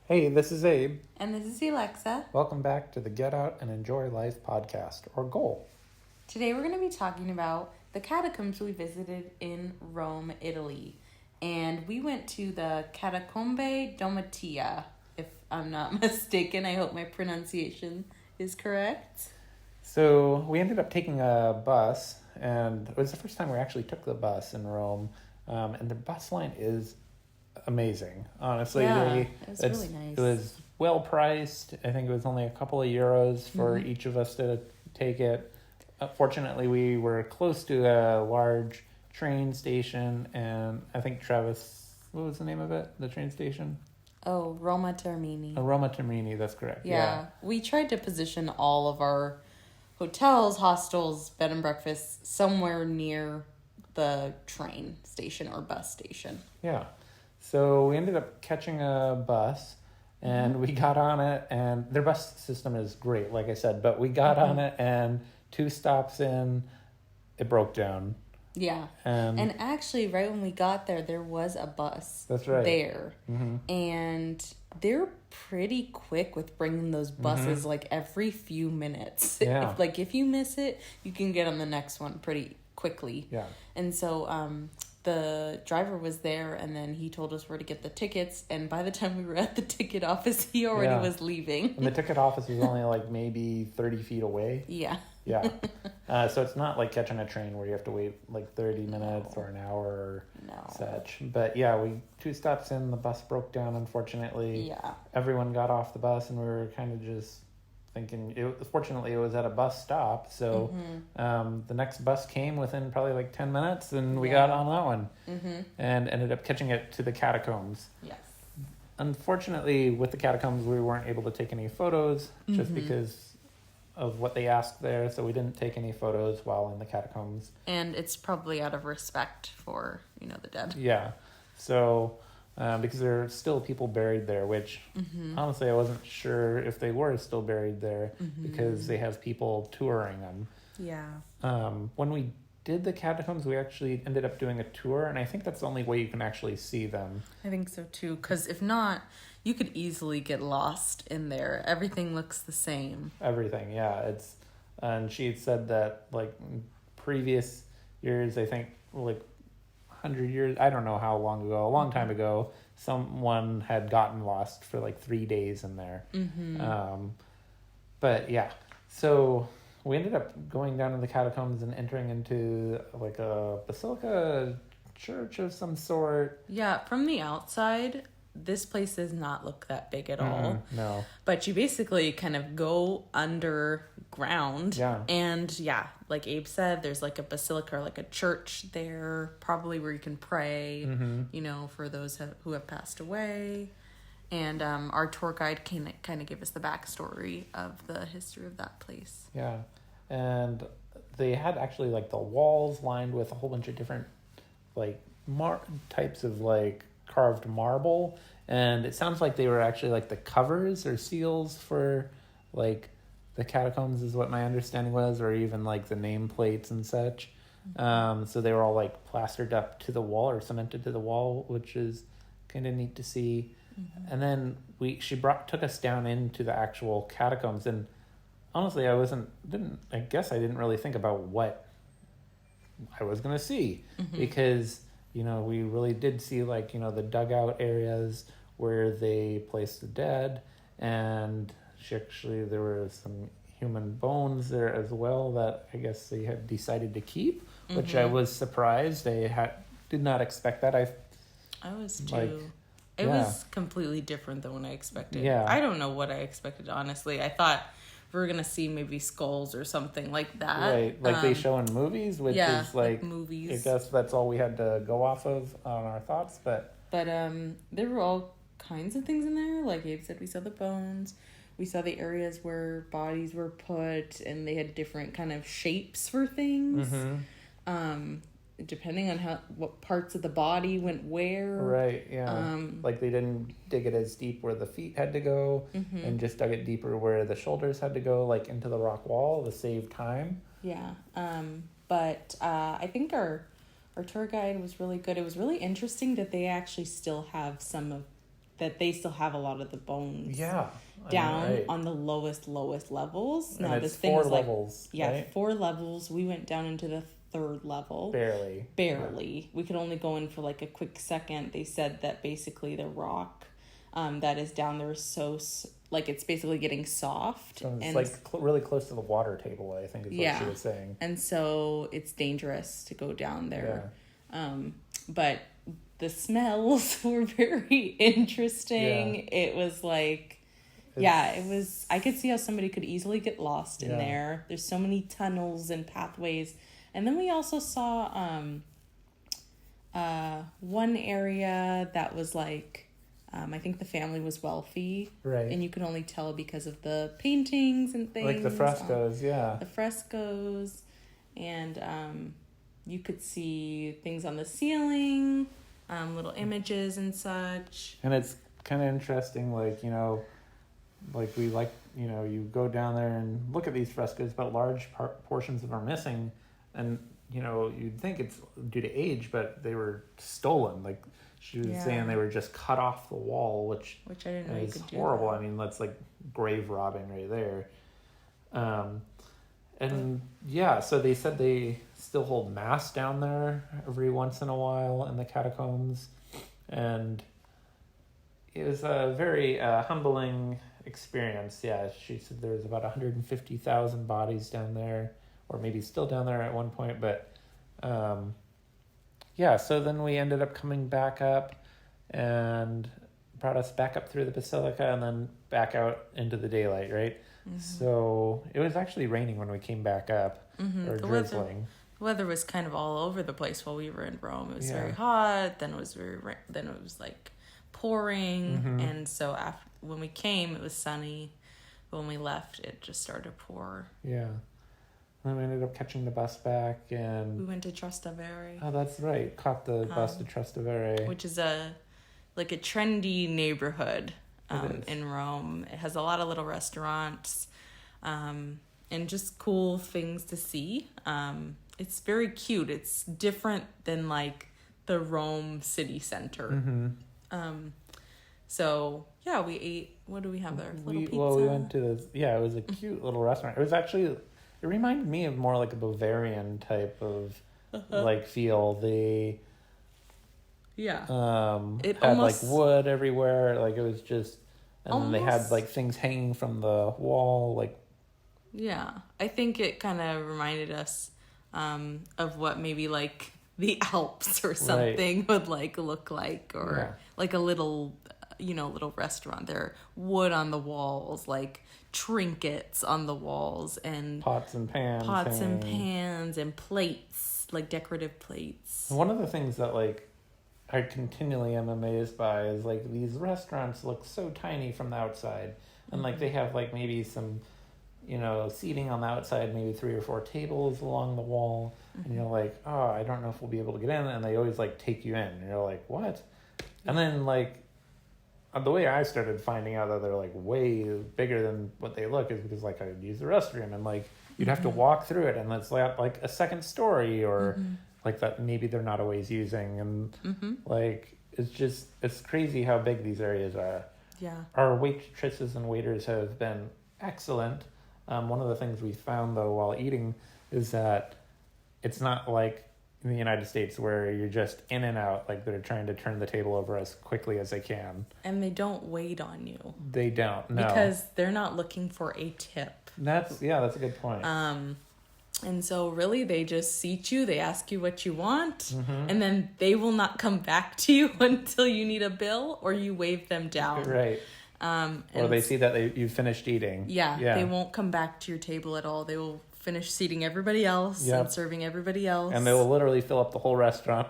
Hey, this is Abe. And this is Alexa. Welcome back to the Get Out and Enjoy Life podcast, or GOEL. Today we're going to be talking about the catacombs we visited in Rome, Italy. And we went to the Catacombe Domitilla, if I'm not mistaken. I hope my pronunciation is correct. So we ended up taking a bus, and it was the first time we actually took the bus in Rome. And the bus line is amazing, honestly. Yeah, it was really nice. It was well priced. I think it was only a couple of euros for each of us to take it. Fortunately, we were close to a large train station, and I think what was the name of it? The train station? Oh, Roma Termini. Roma Termini, that's correct. Yeah. We tried to position all of our hotels, hostels, bed and breakfasts somewhere near the train station or bus station. Yeah. So we ended up catching a bus, and we got on it, and their bus system is great, like I said, but we got on it, and 2 stops in, it broke down. Yeah. And actually, right when we got there, there was a bus. That's right. There. And they're pretty quick with bringing those buses like every few minutes. Yeah. If you miss it, you can get on the next one pretty quickly. Yeah. And so the driver was there, and then he told us where to get the tickets, and by the time we were at the ticket office, he already was leaving. And the ticket office was only like maybe 30 feet away. Yeah. Yeah. So it's not like catching a train where you have to wait like 30 minutes or an hour or such. But yeah, 2 stops in, the bus broke down, unfortunately. Yeah. Everyone got off the bus, and we were kind of just thinking, fortunately it was at a bus stop, so the next bus came within probably like 10 minutes, and we got on that one and ended up catching it to the catacombs. Yes. Unfortunately, with the catacombs, we weren't able to take any photos just because of what they asked there, so we didn't take any photos while in the catacombs. And it's probably out of respect for, the dead. Yeah. So because there are still people buried there, which honestly I wasn't sure if they were still buried there because they have people touring them. Yeah. When we did the catacombs, we actually ended up doing a tour, and I think that's the only way you can actually see them. I think so too, because if not, you could easily get lost in there. Everything looks the same. Everything, yeah. And she had said that like previous years, I think like 100 years, I don't know how long ago, a long time ago, someone had gotten lost for like 3 days in there. But yeah, so we ended up going down to the catacombs and entering into like a basilica, church of some sort. Yeah, from the outside, this place does not look that big at all. No. But you basically kind of go underground. Yeah. And yeah, like Abe said, there's like a basilica or like a church there, probably where you can pray, for those who have passed away. And our tour guide can kind of give us the backstory of the history of that place. Yeah. And they had actually like the walls lined with a whole bunch of different like types of like carved marble, and it sounds like they were actually like the covers or seals for like the catacombs is what my understanding was, or even like the nameplates and such. So they were all like plastered up to the wall or cemented to the wall, which is kind of neat to see. And then she took us down into the actual catacombs, and honestly I didn't really think about what I was gonna see because we really did see like, the dugout areas where they placed the dead, and there were some human bones there as well that I guess they had decided to keep, which I was surprised. Did not expect that. I was too. It was completely different than what I expected. Yeah. I don't know what I expected, honestly. I thought we were going to see maybe skulls or something like that. Right, like they show in movies, which is like movies. I guess that's all we had to go off of on our thoughts, but there were all kinds of things in there. Like Abe said, we saw the bones, we saw the areas where bodies were put, and they had different kind of shapes for things. Depending on what parts of the body went where. Right, yeah. Like they didn't dig it as deep where the feet had to go, and just dug it deeper where the shoulders had to go, like into the rock wall to save time. Yeah. But I think our tour guide was really good. It was really interesting that they actually still have some of that they still have a lot of the bones. Yeah. Down on the lowest levels. And now it's this thing 4 is like levels. right? 4 levels. We went down into the 3rd level. Barely. Yeah. We could only go in for like a quick second. They said that basically the rock that is down there is so like it's basically getting soft. So it's and like really close to the water table, I think is what she was saying. And so it's dangerous to go down there. Yeah. But the smells were very interesting. Yeah. It was like, it was, I could see how somebody could easily get lost in there. There's so many tunnels and pathways. And then we also saw one area that was like, I think the family was wealthy. Right. And you could only tell because of the paintings and things. Like the frescoes, The frescoes. And you could see things on the ceiling, little images and such. And it's kind of interesting, like, you know, like we like, you know, you go down there and look at these frescoes, but large portions of them are missing. And, you know, you'd think it's due to age, but they were stolen. Like, she was saying they were just cut off the wall, which I didn't know you could do. Horrible. I mean, that's like grave robbing right there. And so they said they still hold mass down there every once in a while in the catacombs, and it was a very humbling experience. Yeah, she said there was about 150,000 bodies down there, or maybe still down there at one point, but so then we ended up coming back up and brought us back up through the basilica and then back out into the daylight, right? Mm-hmm. So it was actually raining when we came back up, or drizzling. The weather was kind of all over the place while we were in Rome. It was very hot, then it was then it was like pouring, and so when we came, it was sunny. But when we left, it just started to pour. Yeah. And then we ended up catching the bus back, and we went to Travestere. Oh, that's right. Caught the bus to Travestere, which is a trendy neighborhood in Rome. It has a lot of little restaurants, and just cool things to see. It's very cute. It's different than like the Rome city center. So yeah, we ate. What do we have there? Pizza. Well, we went to this. Yeah, it was a cute little restaurant. It was actually. It reminded me of more like a Bavarian type of like feel. They it had almost, like wood everywhere. Like it was just, and then they had like things hanging from the wall. Like, yeah, I think it kind of reminded us of what maybe like the Alps or something would like look like, or like a little, little restaurant. There, wood on the walls, like trinkets on the walls, and pots and pans and plates, like decorative plates. One of the things that like I continually am amazed by is like these restaurants look so tiny from the outside, and like they have like maybe some seating on the outside, maybe 3 or 4 tables along the wall, and you're like, oh, I don't know if we'll be able to get in, and they always like take you in, and you're like, what? And then like the way I started finding out that they're like way bigger than what they look is because like I would use the restroom, and like you'd have to walk through it, and it's like a second story, or like that maybe they're not always using, and like it's crazy how big these areas are. Yeah, our waitresses and waiters have been excellent. One of the things we found though while eating is that it's not like in the United States where you're just in and out, like they're trying to turn the table over as quickly as they can. And they don't wait on you. They don't, no. Because they're not looking for a tip. That's a good point. And so really they just seat you, they ask you what you want, and then they will not come back to you until you need a bill or you wave them down. Right. Or they see that you finished eating. Yeah, they won't come back to your table at all. They will finish seating everybody else and serving everybody else. And they will literally fill up the whole restaurant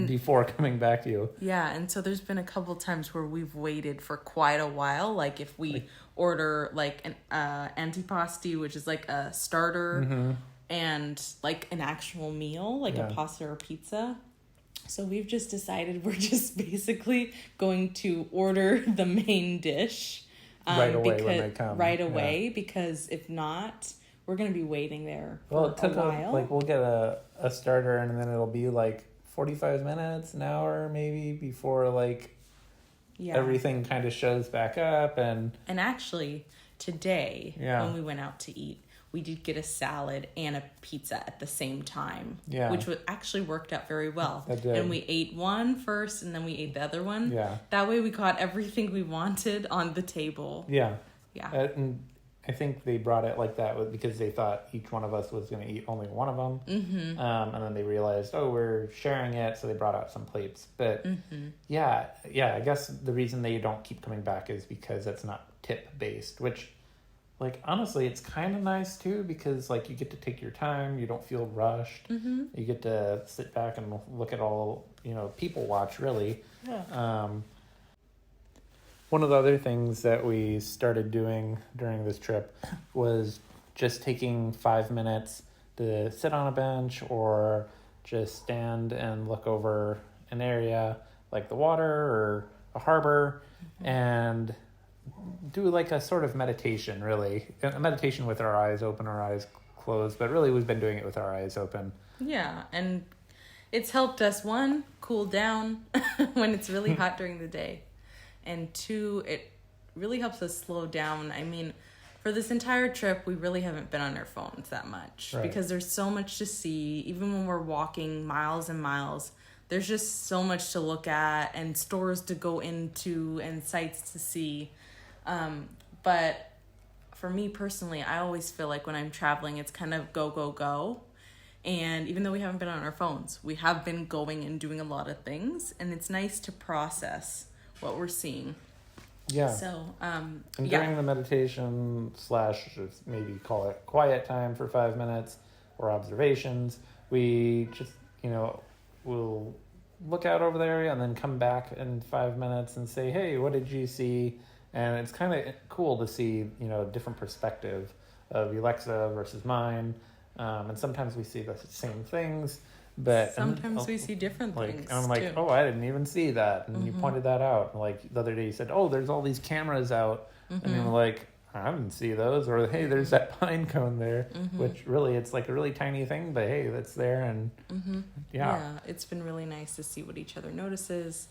before coming back to you. Yeah, and so there's been a couple times where we've waited for quite a while. Like if we order like an antipasti, which is like a starter, and like an actual meal, like a pasta or pizza. So we've just decided we're just basically going to order the main dish right away when they come. Right away, because if not, we're going to be waiting there for a while. Like we'll get a starter, and then it'll be like 45 minutes, an hour maybe before like everything kind of shows back up. And actually, today, when we went out to eat, we did get a salad and a pizza at the same time, which actually worked out very well. That did. And we ate one first, and then we ate the other one. Yeah. That way we got everything we wanted on the table. Yeah. Yeah. And I think they brought it like that because they thought each one of us was going to eat only one of them. Mm-hmm. And then they realized, we're sharing it, so they brought out some plates. But I guess the reason they don't keep coming back is because it's not tip-based, which, like, honestly, it's kind of nice, too, because, like, you get to take your time, you don't feel rushed, you get to sit back and look at all, people watch, really. Yeah. One of the other things that we started doing during this trip was just taking 5 minutes to sit on a bench or just stand and look over an area like the water or a harbor and do like a sort of meditation, really. A meditation with our eyes open, our eyes closed, but really we've been doing it with our eyes open. Yeah, and it's helped us, one, cool down when it's really hot during the day. And two, it really helps us slow down. I mean, for this entire trip, we really haven't been on our phones that much because there's so much to see. Even when we're walking miles and miles, there's just so much to look at and stores to go into and sights to see. But for me personally, I always feel like when I'm traveling, it's kind of go, go, go. And even though we haven't been on our phones, we have been going and doing a lot of things. And it's nice to process what we're seeing. Yeah. So, and during the meditation / maybe call it quiet time for 5 minutes or observations, we just, we'll look out over the area and then come back in 5 minutes and say, hey, what did you see? And it's kind of cool to see, a different perspective of Alexa versus mine. And sometimes we see the same things. But sometimes we see different things. And I'm like, too. I didn't even see that. And you pointed that out. Like the other day you said, there's all these cameras out. And you're like, I didn't see those. Or, hey, there's that pine cone there. Which really, it's like a really tiny thing. But, hey, that's there. And yeah, it's been really nice to see what each other notices.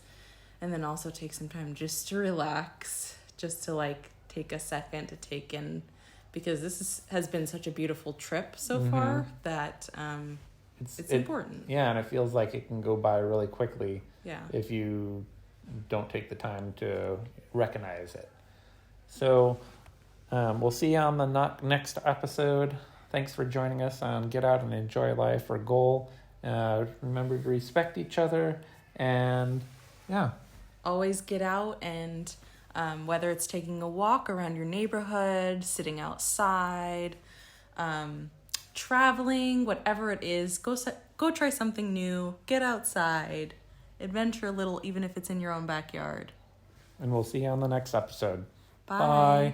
And then also take some time just to relax. Just to, take a second to take in. Because this has been such a beautiful trip so far that... It's important. Yeah, and it feels like it can go by really quickly if you don't take the time to recognize it. So we'll see you on the next episode. Thanks for joining us on Get Out and Enjoy Life or GOEL. Remember to respect each other and, always get out and whether it's taking a walk around your neighborhood, sitting outside, traveling, whatever it is, go try something new, get outside, adventure a little, even if it's in your own backyard. And we'll see you on the next episode. Bye. Bye.